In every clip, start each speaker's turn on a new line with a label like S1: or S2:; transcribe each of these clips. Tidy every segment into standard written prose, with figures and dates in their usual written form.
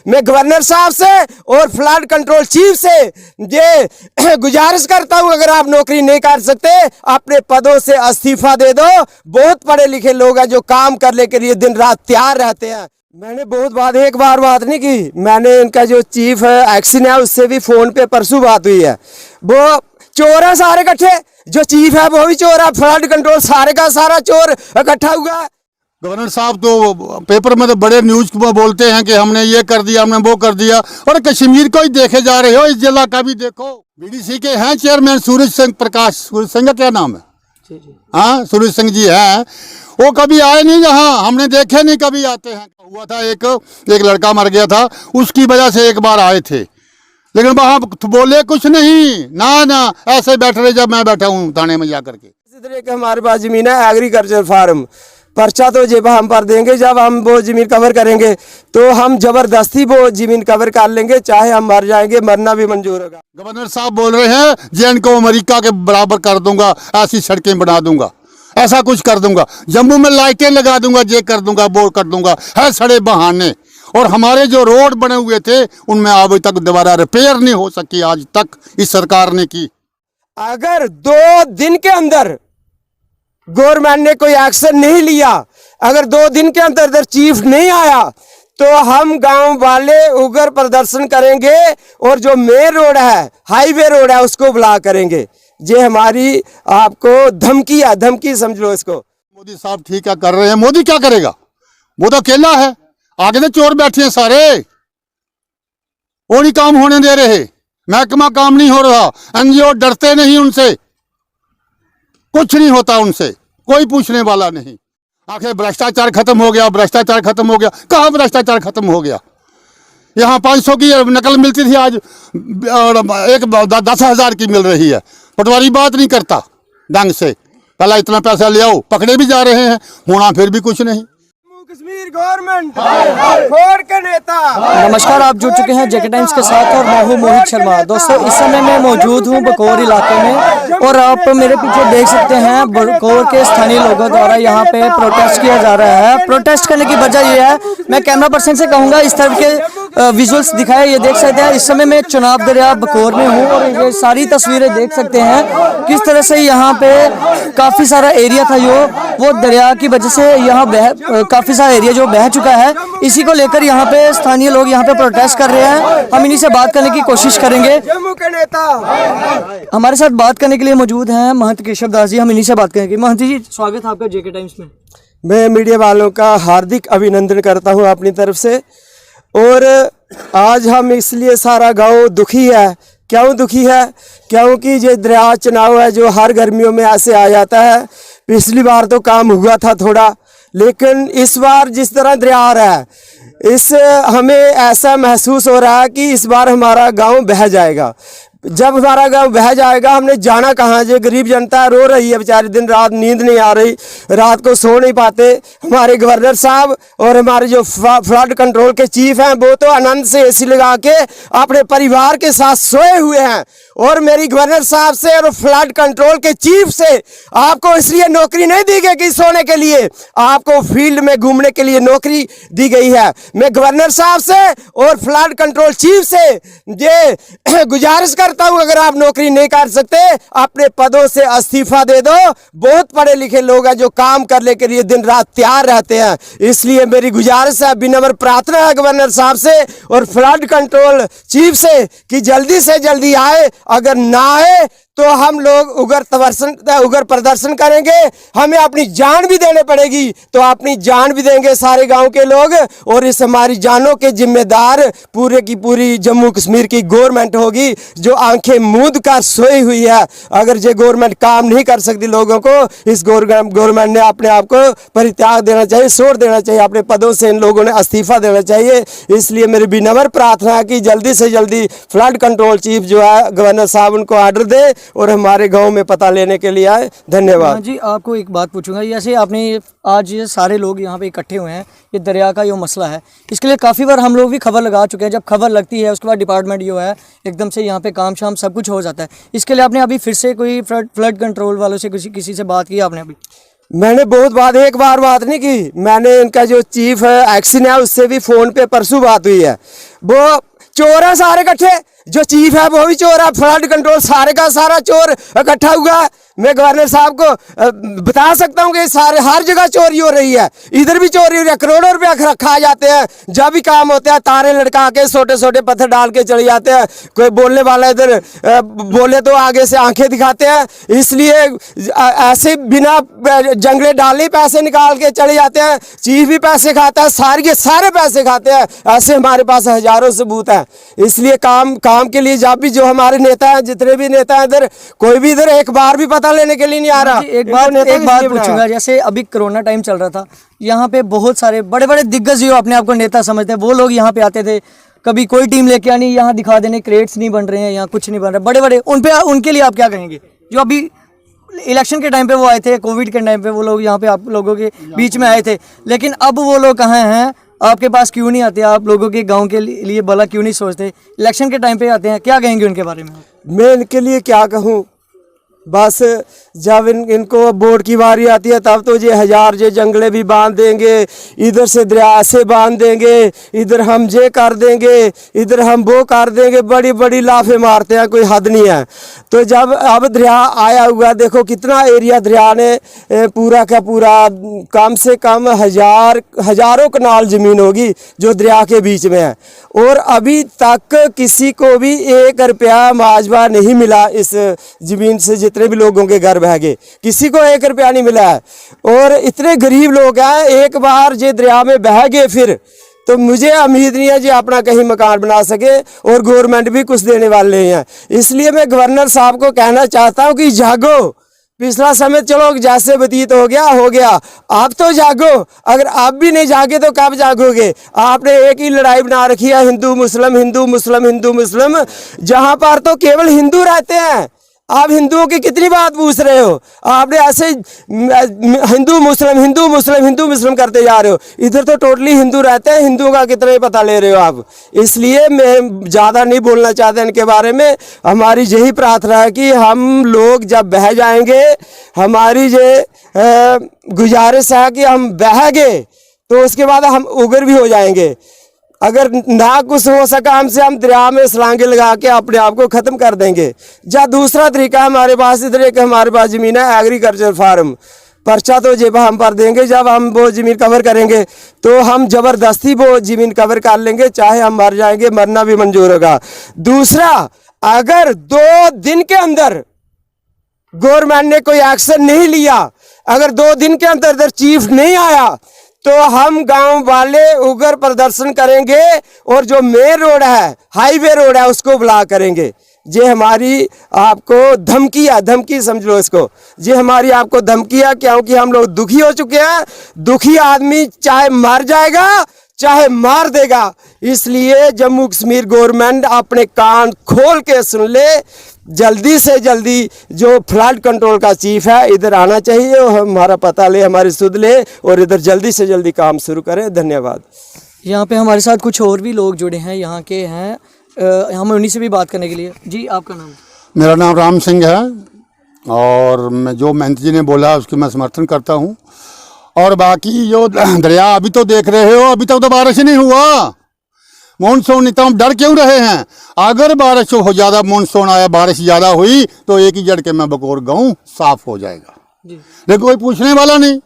S1: मैं गवर्नर साहब से और फ्लड कंट्रोल चीफ से ये गुजारिश करता हूं, अगर आप नौकरी नहीं कर सकते अपने पदों से इस्तीफा दे दो। बहुत पढ़े लिखे लोग हैं जो काम करने के लिए दिन रात तैयार रहते हैं। मैंने एक बार बात नहीं की, मैंने इनका जो चीफ एक्शन है उससे भी फोन पे परसों बात हुई है। वो चोर है सारे इकट्ठे, जो चीफ है वो भी चोर है, फ्लड कंट्रोल सारे का सारा चोर इकट्ठा हुआ है।
S2: गवर्नर साहब तो पेपर में तो बड़े न्यूज बोलते हैं कि हमने ये कर दिया, हमने वो कर दिया, और कश्मीर को ही देखे जा रहे हो, इस जिला का भी देखो। बीडीसी के हैं चेयरमैन सूरज सिंह का क्या नाम है? हाँ, सूरज सिंह जी हैं। वो कभी आए नहीं यहाँ, हमने देखे नहीं कभी आते हैं। हुआ था एक लड़का मर गया था, उसकी वजह से एक बार आए थे, लेकिन वहाँ बोले कुछ नहीं, ना ऐसे बैठ रहे जब मैं बैठा हूँ थाने में जाकर के।
S1: इसी तरह के हमारे पास जमीन है एग्रीकल्चर फार्म, पर्चा तो जब हम पर देंगे, जब हम वो जमीन कवर करेंगे तो हम जबरदस्ती वो जमीन कवर कर लेंगे, चाहे हम मर जाएंगे, मरना भी मंजूर होगा।
S2: गवर्नर साहब बोल रहे हैं जैन को अमेरिका के बराबर कर दूंगा, ऐसी सड़कें बना दूंगा, ऐसा कुछ कर दूंगा, जम्मू में लाइटें लगा दूंगा, ये कर दूंगा, वो कर दूंगा, है सड़े बहाने। और हमारे जो रोड बने हुए थे उनमें अभी तक दोबारा रिपेयर नहीं हो सकी आज तक इस सरकार ने की।
S1: अगर 2 दिन के अंदर गवर्नमेंट ने कोई एक्शन नहीं लिया, अगर 2 दिन के अंदर चीफ नहीं आया, तो हम गांव वाले उग्र प्रदर्शन करेंगे और जो मेन रोड है, हाईवे रोड है, उसको ब्लॉक करेंगे। ये हमारी आपको धमकी है, धमकी समझ लो इसको।
S2: मोदी साहब ठीक है कर रहे हैं, मोदी क्या करेगा? वो तो अकेला है, आगे तो चोर बैठे हैं सारे, वो नहीं काम होने दे रहे, महकमा काम नहीं हो रहा, एनजीओ डरते नहीं उनसे, कुछ नहीं होता उनसे, कोई पूछने वाला नहीं। आखिर भ्रष्टाचार खत्म हो गया, भ्रष्टाचार खत्म हो गया, कहाँ भ्रष्टाचार खत्म हो गया? यहाँ 500 की नकल मिलती थी, आज 10,000 की मिल रही है। पटवारी बात नहीं करता ढंग से, पहला इतना पैसा ले आओ, पकड़े भी जा रहे हैं, होना फिर भी कुछ नहीं।
S1: कश्मीर गवर्नमेंट खोड़ के नेता।
S3: नमस्कार, आप जुड़ चुके हैं जेके टाइम्स के साथ और मैं हूं मोहित शर्मा। दोस्तों, इस समय मैं मौजूद हूं बकोर इलाके में और आप मेरे पीछे देख सकते हैं बकोर के स्थानीय लोगों द्वारा यहाँ पे प्रोटेस्ट किया जा रहा है। प्रोटेस्ट करने की वजह ये है, मैं कैमरा पर्सन से कहूँगा इस तरह के विजुअल्स दिखाए। ये देख सकते हैं इस समय मैं चुनाव दरिया बकोर में हूँ और ये सारी तस्वीरें देख सकते हैं किस तरह से यहाँ पे काफ़ी सारा एरिया था जो वो दरिया की वजह से यहाँ काफ़ी सारा एरिया जो बह चुका है। इसी को लेकर यहाँ पे स्थानीय लोग यहाँ पे प्रोटेस्ट कर रहे हैं। हम इन्हीं से बात करने की कोशिश करेंगे।
S1: जम्मू के नेता
S3: हमारे साथ बात करने के लिए मौजूद हैं महंत केशव दास जी, हम इन्हीं से बात करेंगे। महंत जी, स्वागत है आपका जेके टाइम्स में।
S1: मैं मीडिया वालों का हार्दिक अभिनंदन करता हूं अपनी तरफ से। और आज हम इसलिए सारा गांव दुखी है। क्यों दुखी है? क्योंकि ये दरिया चुनाव है जो हर गर्मियों में ऐसे आ जाता है। पिछली बार तो काम हुआ था थोड़ा, लेकिन इस बार जिस तरह दरिया आ रहा है, इससे हमें ऐसा महसूस हो रहा है कि इस बार हमारा गांव बह जाएगा। जब हमारा गांव बह जाएगा, हमने जाना कहाँ? जो गरीब जनता रो रही है बेचारी, दिन रात नींद नहीं आ रही, रात को सो नहीं पाते। हमारे गवर्नर साहब और हमारे जो फ्लड कंट्रोल के चीफ हैं वो तो आनंद से एसी लगा के अपने परिवार के साथ सोए हुए हैं। और मेरी गवर्नर साहब से और फ्लड कंट्रोल के चीफ से आपको इसलिए नौकरी नहीं दी गई कि सोने के लिए, आपको फील्ड में घूमने के लिए नौकरी दी गई है। मैं गवर्नर साहब से और फ्लड कंट्रोल चीफ से ये गुजारिश करता हूं, अगर आप नौकरी नहीं कर सकते अपने पदों से इस्तीफा दे दो। बहुत पढ़े लिखे लोग हैं जो काम करने के लिए दिन रात तैयार रहते हैं। इसलिए मेरी गुजारिश है, विनम्र प्रार्थना है गवर्नर साहब से और फ्लड कंट्रोल चीफ से कि जल्दी से जल्दी आए। अगर ना आए तो हम लोग उग्र प्रदर्शन करेंगे। हमें अपनी जान भी देने पड़ेगी तो अपनी जान भी देंगे सारे गांव के लोग। और इस हमारी जानों के जिम्मेदार पूरे की पूरी जम्मू कश्मीर की गवर्नमेंट होगी जो आंखें मूंद कर सोई हुई है। अगर ये गवर्नमेंट काम नहीं कर सकती लोगों को, इस गवर्नमेंट ने अपने आप को परित्याग देना चाहिए, छोड़ देना चाहिए अपने पदों से। इन लोगों ने इस्तीफा देना चाहिए। इसलिए मेरी विनम्र प्रार्थना है कि जल्दी से जल्दी फ्लड कंट्रोल चीफ जो है गवर्नर साहब उनको ऑर्डर दे और हमारे गांव में पता लेने के लिए आए। धन्यवाद
S3: जी। आपको एक बात पूछूंगा, जैसे आपने आज ये सारे लोग यहाँ पे इकट्ठे हुए हैं, ये दरिया का जो मसला है, इसके लिए काफ़ी बार हम लोग भी खबर लगा चुके हैं। जब खबर लगती है उसके बाद डिपार्टमेंट जो है एकदम से यहाँ पे काम शाम सब कुछ हो जाता है। इसके लिए आपने अभी फिर से कोई फ्लड कंट्रोल वालों से किसी से बात की आपने? अभी
S1: मैंने बहुत बात, एक बार बात नहीं की, मैंने इनका जो चीफ एक्शन है उससे भी फोन पे परसों बात हुई है। वो चोर है सारे इकट्ठे, जो चीफ है वो भी चोर है, फ्लड कंट्रोल सारे का सारा चोर इकट्ठा हुआ है। मैं गवर्नर साहब को बता सकता हूँ कि सारे हर जगह चोरी हो रही है, इधर भी चोरी हो रही है, करोड़ों रुपया खा जाते हैं। जब भी काम होता है तारे लटका के छोटे छोटे पत्थर डाल के चले जाते हैं। कोई बोलने वाला इधर बोले तो आगे से आंखें दिखाते हैं, इसलिए ऐसे बिना जंगले डाले पैसे निकाल के चले जाते हैं। चीफ भी पैसे खाता है, सारे पैसे खाते हैं। ऐसे हमारे पास हजारों सबूत हैं। इसलिए काम के लिए जब भी जो हमारे नेता हैं, जितने भी नेता हैं इधर, कोई भी इधर एक बार भी पता लेने के लिए नहीं आ रहा।
S3: एक बात पूछूंगा, जैसे अभी कोरोना टाइम चल रहा था, यहाँ पे बहुत सारे बड़े बड़े दिग्गज जो अपने आप को नेता समझते हैं, वो लोग यहाँ पे आते थे। कभी कोई टीम लेके आनी, यहाँ दिखा देने क्रेट्स नहीं बन रहे हैं, यहाँ कुछ नहीं बन रहा, बड़े बड़े उनके लिए आप क्या कहेंगे? जो अभी इलेक्शन के टाइम पे वो आए थे, कोविड के टाइम पे वो लोग यहाँ पे आप लोगों के बीच में आए थे, लेकिन अब वो लोग कहाँ हैं? आपके पास क्यों नहीं आते? आप लोगों के गांव के लिए भला क्यों नहीं सोचते? इलेक्शन के टाइम पे आते हैं, क्या कहेंगे उनके बारे में?
S1: मैं इनके लिए क्या कहूँ, बस जब इनको वोट की बारी आती है तब तो ये हजार ये जंगले भी बांध देंगे, इधर से दरिया से बांध देंगे, इधर हम ये कर देंगे, इधर हम वो कर देंगे, बड़ी बड़ी लाफे मारते हैं, कोई हद नहीं है। तो जब अब दरिया आया हुआ, देखो कितना एरिया दरिया ने पूरा का पूरा, कम से कम हजारों कनाल ज़मीन होगी जो दरिया के बीच में है, और अभी तक किसी को भी 1 रुपया मुआवजा नहीं मिला। इस ज़मीन से जितने भी लोगों के घर बह गए, किसी को 1 रुपया नहीं मिला है। और इतने गरीब लोग हैं, एक बार ये दरिया में बह गए फिर तो मुझे उम्मीद नहीं है जी अपना कहीं मकान बना सके, और गवर्नमेंट भी कुछ देने वाले हैं। इसलिए मैं गवर्नर साहब को कहना चाहता हूं कि जागो। पिछला समय चलो जैसे व्यतीत हो गया, आप तो जागो। अगर आप भी नहीं जागे तो कब जागोगे? आपने एक ही लड़ाई बना रखी है, हिंदू मुस्लिम, हिंदू मुस्लिम, हिंदू मुस्लिम, जहां पर तो केवल हिंदू रहते हैं। आप हिंदुओं की कितनी बात पूछ रहे हो? आपने ऐसे हिंदू मुस्लिम, हिंदू मुस्लिम, हिंदू मुस्लिम करते जा रहे हो। इधर तो टोटली हिंदू रहते हैं, हिंदुओं का कितना ही पता ले रहे हो आप। इसलिए मैं ज़्यादा नहीं बोलना चाहता इनके बारे में। हमारी यही प्रार्थना है कि हम लोग जब बह जाएंगे, हमारी ये गुजारिश है कि हम बह गए तो उसके बाद हम उगर भी हो जाएंगे। अगर ना कुछ हो सका हमसे, हम दरिया में छलांगे लगा के अपने आप को ख़त्म कर देंगे। या दूसरा तरीका हमारे पास, इधर एक हमारे पास ज़मीन है एग्रीकल्चर फार्म, पर्चा तो जेब हम पर देंगे। जब हम वो ज़मीन कवर करेंगे तो हम ज़बरदस्ती वो ज़मीन कवर कर लेंगे, चाहे हम मर जाएंगे, मरना भी मंजूर होगा। दूसरा, अगर 2 दिन के अंदर गवर्नमेंट ने कोई एक्शन नहीं लिया, अगर 2 दिन के अंदर चीफ नहीं आया, तो हम गांव वाले उग्र प्रदर्शन करेंगे और जो मेन रोड है, हाईवे रोड है, उसको ब्लॉक करेंगे। ये हमारी आपको धमकी है, धमकी समझ लो इसको। ये हमारी आपको धमकी है, क्योंकि हम लोग दुखी हो चुके हैं। दुखी आदमी चाहे मर जाएगा चाहे मार देगा। इसलिए जम्मू कश्मीर गवर्नमेंट अपने कान खोल के सुन ले, जल्दी से जल्दी जो फ्लड कंट्रोल का चीफ है इधर आना चाहिए, और हमारा पता ले, हमारी सुध ले, और इधर जल्दी से जल्दी काम शुरू करें। धन्यवाद।
S3: यहाँ पे हमारे साथ कुछ और भी लोग जुड़े हैं, यहाँ के हैं, हम उन्हीं से भी बात करने के लिए। जी, आपका नाम?
S2: मेरा नाम राम सिंह है, और मैं जो महंत जी ने बोला उसकी मैं समर्थन करता हूँ। और बाकी जो दरिया अभी तो देख रहे हो, अभी तक तो बारिश नहीं हुआ, मानसून, इतना डर क्यों रहे हैं? अगर बारिश हो, ज़्यादा मानसून आया, बारिश ज़्यादा हुई तो एक ही जड़ के मैं बकौर गाँव साफ हो जाएगा। देखो कोई पूछने वाला नहीं।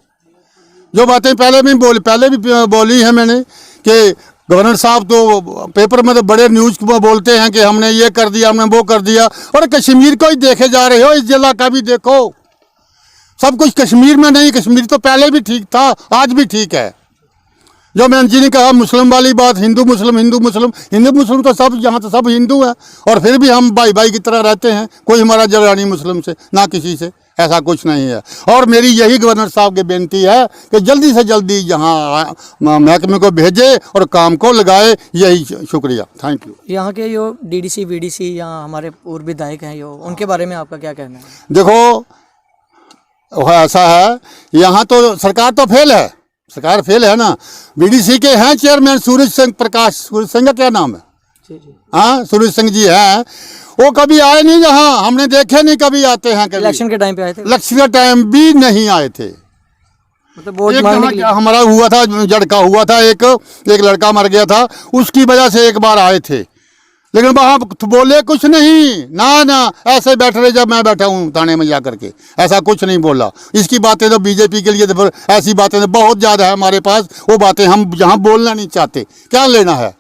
S2: जो बातें पहले भी बोली है मैंने कि गवर्नर साहब तो पेपर में तो बड़े न्यूज़ बोलते हैं कि हमने ये कर दिया, हमने वो कर दिया, और कश्मीर को ही देखे जा रहे हो। इस जिला का भी देखो, सब कुछ कश्मीर में नहीं। कश्मीर तो पहले भी ठीक था, आज भी ठीक है। जो मैंने जी ने कहा मुस्लिम वाली बात, हिंदू मुस्लिम, हिंदू मुस्लिम, हिंदू मुस्लिम तो सब, यहाँ तो सब हिंदू हैं, और फिर भी हम भाई भाई की तरह रहते हैं। कोई हमारा झगड़ा नहीं मुस्लिम से, ना किसी से, ऐसा कुछ नहीं है। और मेरी यही गवर्नर साहब की बेनती है कि जल्दी से जल्दी यहाँ महकमे को भेजे और काम को लगाए। यही शुक्रिया, थैंक यू।
S3: यहाँ के जो डीडीसी वीडीसी यहाँ हमारे पूर्व विधायक हैं, जो उनके बारे में आपका क्या कहना है?
S2: देखो ऐसा है, यहाँ तो सरकार तो फेल है, सरकार फेल है ना। बीडीसी के हैं चेयरमैन सूरज सिंह, प्रकाश सूरज सिंह का क्या नाम है? हाँ, सूरज सिंह जी हैं। वो कभी आए नहीं यहाँ, हमने देखे नहीं कभी आते हैं। कभी
S3: इलेक्शन के टाइम पे आए थे?
S2: इलेक्शन के टाइम भी नहीं आए थे।
S3: मतलब वोट
S2: एक
S3: मांगने के लिए।
S2: हमारा हुआ था, झड़का हुआ था, एक लड़का मर गया था, उसकी वजह से एक बार आए थे, लेकिन वहाँ बोले कुछ नहीं, ना ऐसे बैठ रहे जब मैं बैठा हूँ थाने में जा करके, ऐसा कुछ नहीं बोला। इसकी बातें तो बीजेपी के लिए तो ऐसी बातें तो बहुत ज़्यादा है हमारे पास, वो बातें हम यहाँ बोलना नहीं चाहते, क्या लेना है।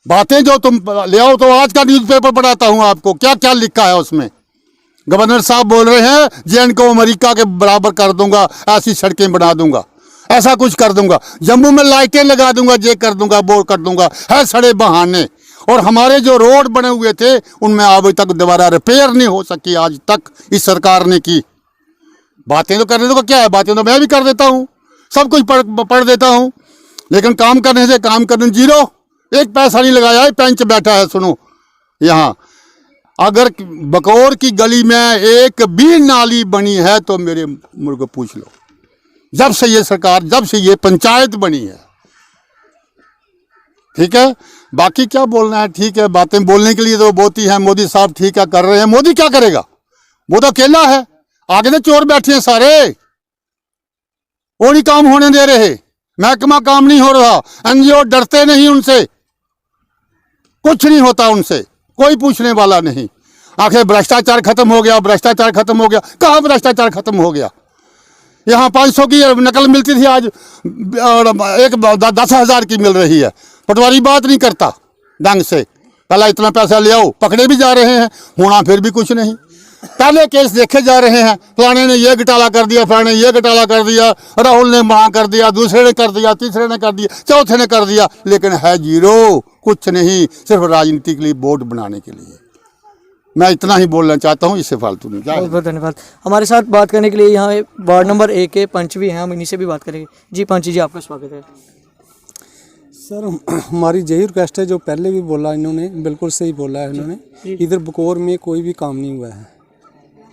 S2: बातें जो तुम ले आओ तो आज का न्यूज़पेपर पढ़ाता हूँ आपको, क्या क्या लिखा है उसमें। गवर्नर साहब बोल रहे हैं जेएन को अमेरिका के बराबर कर दूंगा, ऐसी सड़कें बना दूंगा, ऐसा कुछ कर दूंगा, जम्मू में लाइटें लगा दूंगा, ये कर दूंगा, वो कर दूंगा, है सड़े बहाने। और हमारे जो रोड बने हुए थे उनमें अभी तक दोबारा रिपेयर नहीं हो सकी आज तक इस सरकार ने की। बातें तो करने को क्या है, बातें तो मैं भी कर देता हूँ, सब कुछ पढ़ देता हूँ, लेकिन काम करने से काम करने जीरो, एक पैसा नहीं लगाया है। पेंच बैठा है, सुनो यहाँ, अगर बकौर की गली में एक भी नाली बनी है तो मेरे मुझको पूछ लो, जब से ये सरकार, जब से ये पंचायत बनी है। ठीक है, बाकी क्या बोलना है, ठीक है, बातें बोलने के लिए तो बहुत ही है। मोदी साहब ठीक है कर रहे हैं, मोदी क्या करेगा, वो तो अकेला है, आगे तो चोर बैठे हैं सारे, वो नहीं काम होने दे रहे, महकमा काम नहीं हो रहा, एनजीओ डरते नहीं उनसे, कुछ नहीं होता उनसे, कोई पूछने वाला नहीं। आखिर भ्रष्टाचार खत्म हो गया, भ्रष्टाचार खत्म हो गया, कहाँ भ्रष्टाचार खत्म हो गया। यहाँ 500 की नकल मिलती थी, आज एक 10,000 की मिल रही है। पटवारी बात नहीं करता ढंग से, पहला इतना पैसा ले आओ, पकड़े भी जा रहे हैं, होना फिर भी कुछ नहीं। पहले केस देखे जा रहे हैं, फलाने ने ये घोटाला कर दिया, फलाने ये घोटाला कर दिया, राहुल ने वहाँ कर दिया, दूसरे ने कर दिया, तीसरे ने कर दिया, चौथे ने कर दिया, लेकिन है जीरो, कुछ नहीं, सिर्फ राजनीति के लिए वोट बनाने के लिए। मैं इतना ही बोलना चाहता हूँ, इससे फालतू नहीं।
S3: बहुत बहुत धन्यवाद। हमारे साथ बात करने के लिए यहाँ वार्ड नंबर 1 के पंच भी हैं, हम इन्हीं से भी बात करेंगे। जी पंच जी, आपका स्वागत है।
S4: सर, हमारी यही रिक्वेस्ट है, जो पहले भी बोला इन्होंने, बिल्कुल सही बोला है इन्होंने। इधर बकौर में कोई भी काम नहीं हुआ है,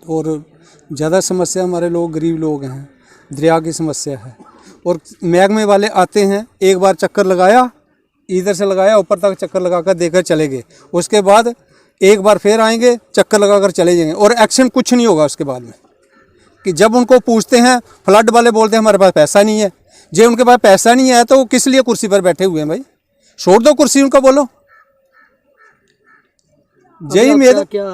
S4: और ज़्यादा समस्या हमारे लोग गरीब लोग हैं, दरिया की समस्या है। और महकमे वाले आते हैं, एक बार चक्कर लगाया, इधर से लगाया, ऊपर तक चक्कर लगाकर देकर चले गए, उसके बाद एक बार फिर आएंगे, चक्कर लगाकर चले जाएंगे, और एक्शन कुछ नहीं होगा उसके बाद में। कि जब उनको पूछते हैं, फ्लड वाले बोलते हैं हमारे पास पैसा नहीं है। जे उनके पास पैसा नहीं है तो वो किस लिए कुर्सी पर बैठे हुए हैं भाई, छोड़ दो कुर्सी उनका, बोलो। जय मेरा
S3: क्या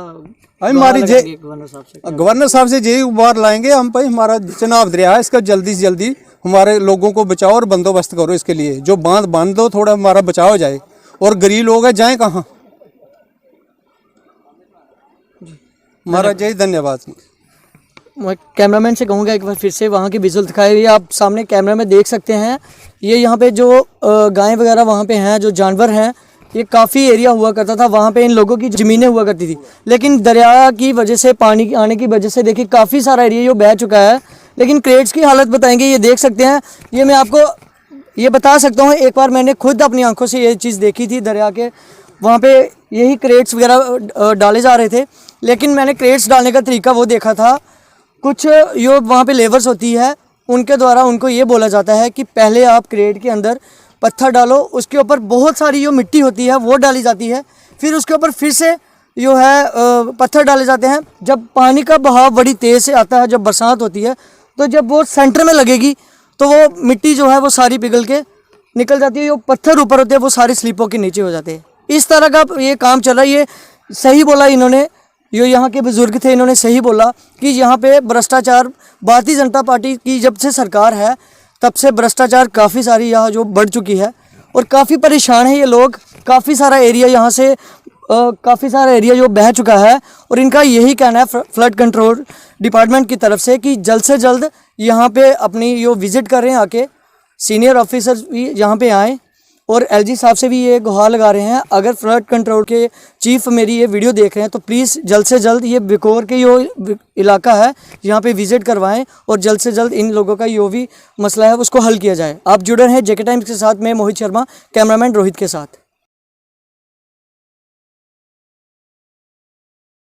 S4: हमारी जय
S3: गवर्नर साहब से
S4: गवर्नर साहब से यही बार लाएंगे हम भाई, हमारा चुनाव दरिया है, इसका जल्दी से जल्दी हमारे लोगों को बचाओ और बंदोबस्त करो इसके लिए, जो बांध दो, थोड़ा हमारा बचाव हो जाए। और गरीब लोग हैं, जाएं कहाँ। हमारा जय धन्यवाद।
S3: मैं कैमरामैन से कहूँगा एक बार फिर से वहाँ की विजुअल दिखाई, ये आप सामने कैमरा में देख सकते हैं। ये यहाँ पे जो गायें वगैरह वहाँ पे हैं, जो जानवर हैं, ये काफ़ी एरिया हुआ करता था, वहाँ पे इन लोगों की ज़मीनें हुआ करती थी, लेकिन दरिया की वजह से, पानी आने की वजह से देखिए काफ़ी सारा एरिया जो बह चुका है। लेकिन क्रेट्स की हालत बताएंगे, ये देख सकते हैं, ये मैं आपको ये बता सकता हूँ, एक बार मैंने खुद अपनी आंखों से ये चीज़ देखी थी। दरिया के वहाँ पे यही क्रेट्स वगैरह डाले जा रहे थे, लेकिन मैंने क्रेट्स डालने का तरीका वो देखा था, कुछ जो वहाँ पे लेबर्स होती है उनके द्वारा उनको ये बोला जाता है कि पहले आप क्रेट के अंदर पत्थर डालो, उसके ऊपर बहुत सारी जो मिट्टी होती है वो डाली जाती है, फिर उसके ऊपर फिर से जो है पत्थर डाले जाते हैं। जब पानी का बहाव बड़ी तेज़ से आता है, जब बरसात होती है, तो जब वो सेंटर में लगेगी तो वो मिट्टी जो है वो सारी पिघल के निकल जाती है, जो पत्थर ऊपर होते हैं वो सारे स्लीपों के नीचे हो जाते हैं। इस तरह का ये काम चल रहा है। ये सही बोला इन्होंने, जो यहाँ के बुजुर्ग थे, इन्होंने सही बोला कि यहाँ पे भ्रष्टाचार, भारतीय जनता पार्टी की जब से सरकार है तब से भ्रष्टाचार काफ़ी सारी यहाँ जो बढ़ चुकी है, और काफ़ी परेशान है ये लोग। काफ़ी सारा एरिया यहाँ से काफ़ी सारा एरिया जो बह चुका है, और इनका यही कहना है फ्लड कंट्रोल डिपार्टमेंट की तरफ से कि जल्द से जल्द यहाँ पे अपनी जो विज़िट कर रहे हैं, आके सीनियर ऑफिसर्स भी यहाँ पे आएँ, और एलजी साहब से भी ये गुहार लगा रहे हैं, अगर फ्लड कंट्रोल के चीफ मेरी ये वीडियो देख रहे हैं तो प्लीज़ जल्द से जल्द ये बकौर के जो इलाका है यहाँ पे विज़िट करवाएं, और जल्द से जल्द इन लोगों का जो भी मसला है उसको हल किया जाए। आप जुड़े हैं जेके टाइम्स के साथ, मैं मोहित शर्मा, कैमरामैन रोहित के साथ।